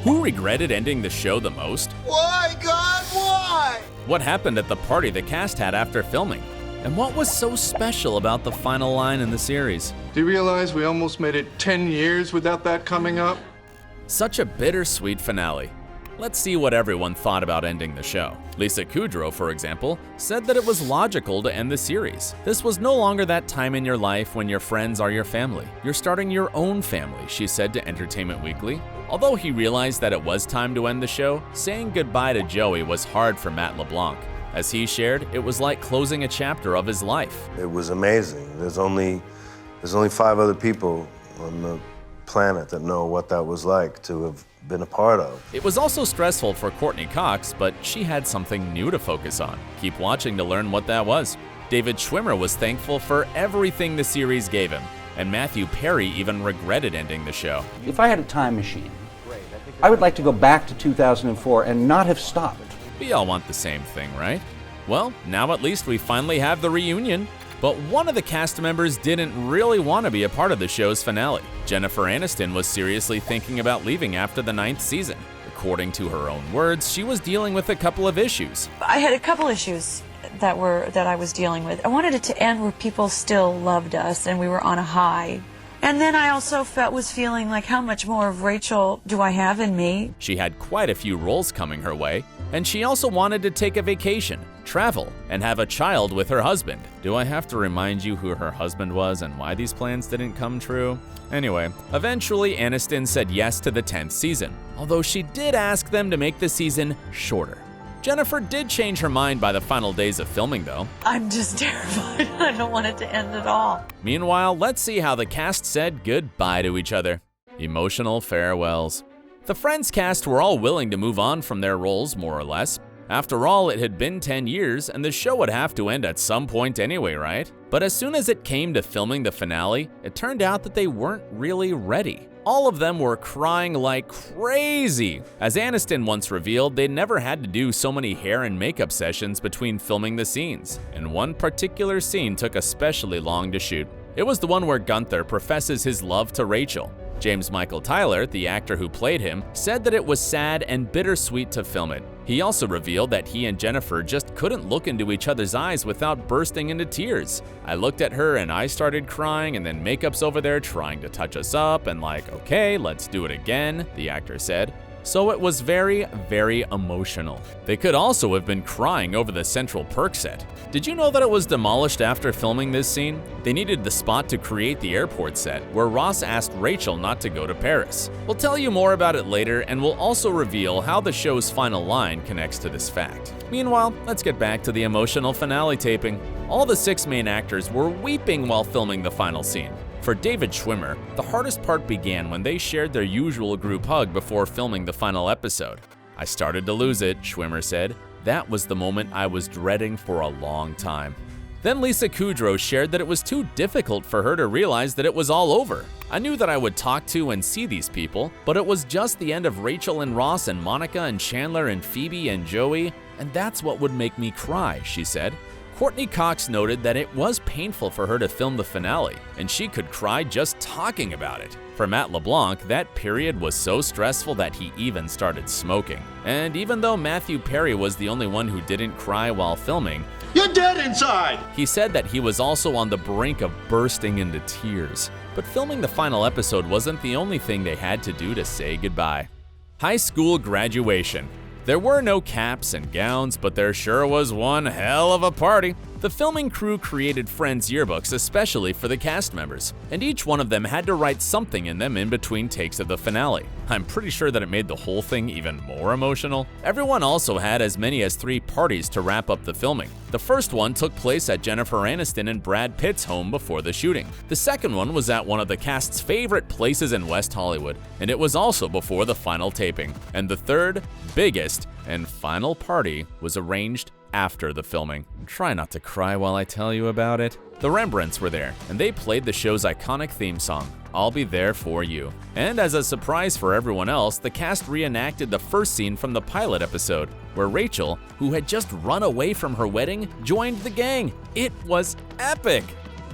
Who regretted ending the show the most? Why, God, why? What happened at the party the cast had after filming? And what was so special about the final line in the series? Do you realize we almost made it 10 years without that coming up? Such a bittersweet finale. Let's see what everyone thought about ending the show. Lisa Kudrow, for example, said that it was logical to end the series. This was no longer that time in your life when your friends are your family. You're starting your own family, she said to Entertainment Weekly. Although he realized that it was time to end the show, saying goodbye to Joey was hard for Matt LeBlanc. As he shared, it was like closing a chapter of his life. It was amazing. There's only 5 other people on the planet that know what that was like to have been a part of. It was also stressful for Courteney Cox, but she had something new to focus on. Keep watching to learn what that was. David Schwimmer was thankful for everything the series gave him, and Matthew Perry even regretted ending the show. If I had a time machine, I would like to go back to 2004 and not have stopped. We all want the same thing, right? Well, now at least we finally have the reunion. But one of the cast members didn't really want to be a part of the show's finale. Jennifer Aniston was seriously thinking about leaving after the 9th season. According to her own words, she was dealing with a couple of issues. I had a couple issues that I was dealing with. I wanted it to end where people still loved us and we were on a high. And then I also was feeling like, how much more of Rachel do I have in me? She had quite a few roles coming her way, and she also wanted to take a vacation, travel, and have a child with her husband. Do I have to remind you who her husband was and why these plans didn't come true? Anyway, eventually Aniston said yes to the 10th season, although she did ask them to make the season shorter. Jennifer did change her mind by the final days of filming, though. I'm just terrified. I don't want it to end at all. Meanwhile, let's see how the cast said goodbye to each other. Emotional farewells. The Friends cast were all willing to move on from their roles, more or less. After all, it had been 10 years, and the show would have to end at some point anyway, right? But as soon as it came to filming the finale, it turned out that they weren't really ready. All of them were crying like crazy. As Aniston once revealed, they never had to do so many hair and makeup sessions between filming the scenes, and one particular scene took especially long to shoot. It was the one where Gunther professes his love to Rachel. James Michael Tyler, the actor who played him, said that it was sad and bittersweet to film it. He also revealed that he and Jennifer just couldn't look into each other's eyes without bursting into tears. I looked at her and I started crying, and then makeup's over there trying to touch us up and like, okay, let's do it again, the actor said. So it was very, very emotional. They could also have been crying over the Central Perk set. Did you know that it was demolished after filming this scene? They needed the spot to create the airport set, where Ross asked Rachel not to go to Paris. We'll tell you more about it later, and we'll also reveal how the show's final line connects to this fact. Meanwhile, let's get back to the emotional finale taping. All the 6 main actors were weeping while filming the final scene. For David Schwimmer, the hardest part began when they shared their usual group hug before filming the final episode. I started to lose it, Schwimmer said. That was the moment I was dreading for a long time. Then Lisa Kudrow shared that it was too difficult for her to realize that it was all over. I knew that I would talk to and see these people, but it was just the end of Rachel and Ross and Monica and Chandler and Phoebe and Joey, and that's what would make me cry, she said. Courteney Cox noted that it was painful for her to film the finale, and she could cry just talking about it. For Matt LeBlanc, that period was so stressful that he even started smoking. And even though Matthew Perry was the only one who didn't cry while filming, You're dead inside! he said that he was also on the brink of bursting into tears. But filming the final episode wasn't the only thing they had to do to say goodbye. High school graduation. There were no caps and gowns, but there sure was one hell of a party. The filming crew created Friends yearbooks especially for the cast members, and each one of them had to write something in them in between takes of the finale. I'm pretty sure that it made the whole thing even more emotional. Everyone also had as many as 3 parties to wrap up the filming. The first one took place at Jennifer Aniston and Brad Pitt's home before the shooting. The second one was at one of the cast's favorite places in West Hollywood, and it was also before the final taping. And the third, biggest, and final party was arranged after the filming. Try not to cry while I tell you about it. The Rembrandts were there, and they played the show's iconic theme song, I'll Be There For You. And as a surprise for everyone else, the cast reenacted the first scene from the pilot episode, where Rachel, who had just run away from her wedding, joined the gang. It was epic!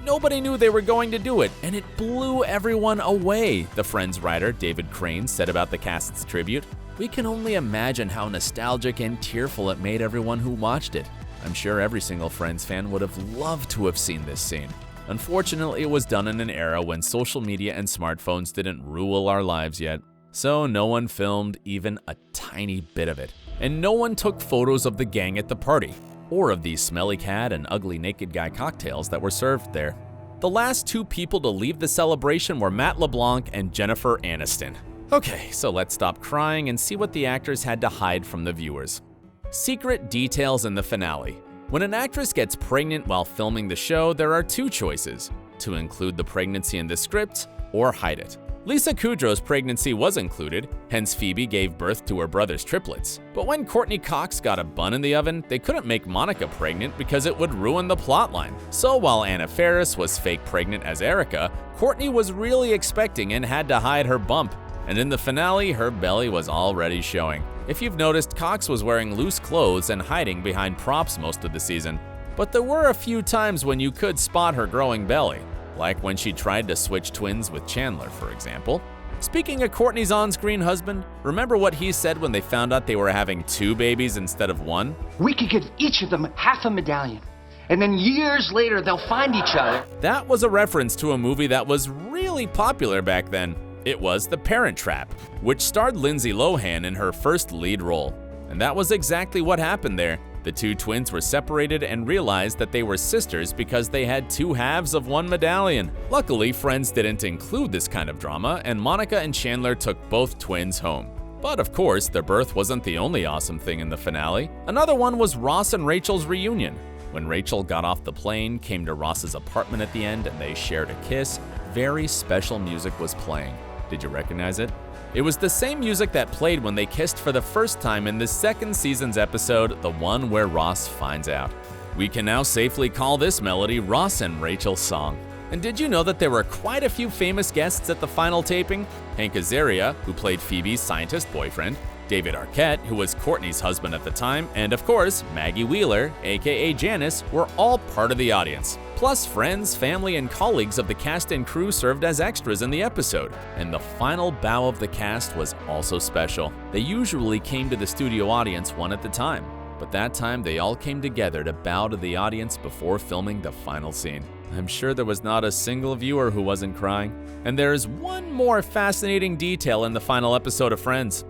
Nobody knew they were going to do it, and it blew everyone away, the Friends writer David Crane said about the cast's tribute. We can only imagine how nostalgic and tearful it made everyone who watched it. I'm sure every single Friends fan would have loved to have seen this scene. Unfortunately, it was done in an era when social media and smartphones didn't rule our lives yet, so no one filmed even a tiny bit of it. And no one took photos of the gang at the party, or of the smelly cat and ugly naked guy cocktails that were served there. The last two people to leave the celebration were Matt LeBlanc and Jennifer Aniston. Okay, so let's stop crying and see what the actors had to hide from the viewers. Secret details in the finale. When an actress gets pregnant while filming the show, there are two choices: to include the pregnancy in the script or hide it. Lisa Kudrow's pregnancy was included, hence Phoebe gave birth to her brother's triplets. But when Courteney Cox got a bun in the oven, they couldn't make Monica pregnant because it would ruin the plotline. So while Anna Faris was fake pregnant as Erica, Courteney was really expecting and had to hide her bump. And in the finale, her belly was already showing. If you've noticed, Cox was wearing loose clothes and hiding behind props most of the season. But there were a few times when you could spot her growing belly, like when she tried to switch twins with Chandler, for example. Speaking of Courtney's on-screen husband, remember what he said when they found out they were having 2 babies instead of 1? We could give each of them half a medallion, and then years later they'll find each other. That was a reference to a movie that was really popular back then. It was The Parent Trap, which starred Lindsay Lohan in her first lead role. And that was exactly what happened there. The 2 twins were separated and realized that they were sisters because they had 2 halves of 1 medallion. Luckily, Friends didn't include this kind of drama, and Monica and Chandler took both twins home. But of course, their birth wasn't the only awesome thing in the finale. Another one was Ross and Rachel's reunion. When Rachel got off the plane, came to Ross's apartment at the end, and they shared a kiss, very special music was playing. Did you recognize it? It was the same music that played when they kissed for the first time in the 2nd season's episode, the one where Ross finds out. We can now safely call this melody Ross and Rachel's song. And did you know that there were quite a few famous guests at the final taping? Hank Azaria, who played Phoebe's scientist boyfriend, David Arquette, who was Courtney's husband at the time, and of course, Maggie Wheeler, aka Janice, were all part of the audience. Plus, friends, family, and colleagues of the cast and crew served as extras in the episode. And the final bow of the cast was also special. They usually came to the studio audience one at a time, but that time they all came together to bow to the audience before filming the final scene. I'm sure there was not a single viewer who wasn't crying. And there is one more fascinating detail in the final episode of Friends: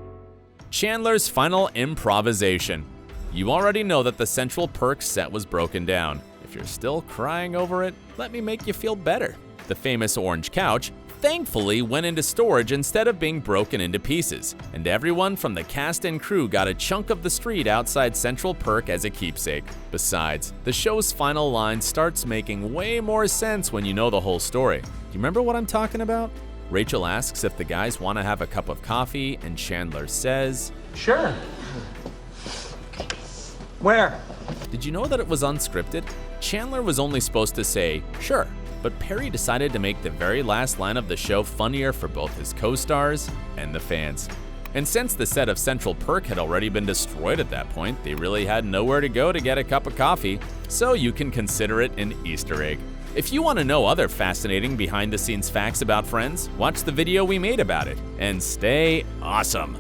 Chandler's final improvisation. You already know that the Central Perk set was broken down. If you're still crying over it, let me make you feel better. The famous orange couch thankfully went into storage instead of being broken into pieces, and everyone from the cast and crew got a chunk of the street outside Central Perk as a keepsake. Besides, the show's final line starts making way more sense when you know the whole story. Do you remember what I'm talking about? Rachel asks if the guys want to have a cup of coffee, and Chandler says, Sure. Where? Did you know that it was unscripted? Chandler was only supposed to say, sure, but Perry decided to make the very last line of the show funnier for both his co-stars and the fans. And since the set of Central Perk had already been destroyed at that point, they really had nowhere to go to get a cup of coffee, so you can consider it an Easter egg. If you want to know other fascinating behind-the-scenes facts about Friends, watch the video we made about it, and stay awesome!